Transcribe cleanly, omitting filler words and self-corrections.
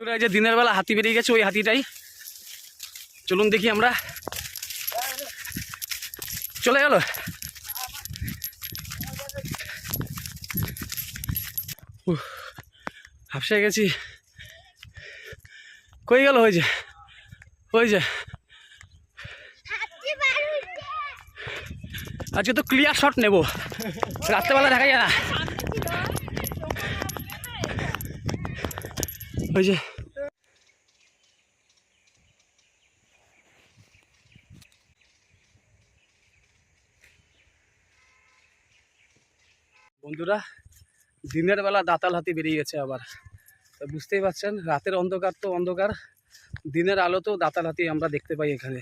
এই যে দিনের বেলা হাতি বেরিয়ে গেছে, ওই হাতিটাই। চলুন দেখি আমরা। চলে গেল। হাফসে গেছি। কই গেল? ওই যে ওই যে। আজকে তো ক্লিয়ার শট নেব, রাত্রেবেলা দেখা যায় না। ওই যে বন্ধুরা, দিনের বেলা দাঁতাল হাতি বেরিয়ে গেছে আবার। বুঝতেই পারছেন, রাতের অন্ধকার তো অন্ধকার, দিনের আলো তো দাঁতাল হাতি আমরা দেখতে পাই এখানে।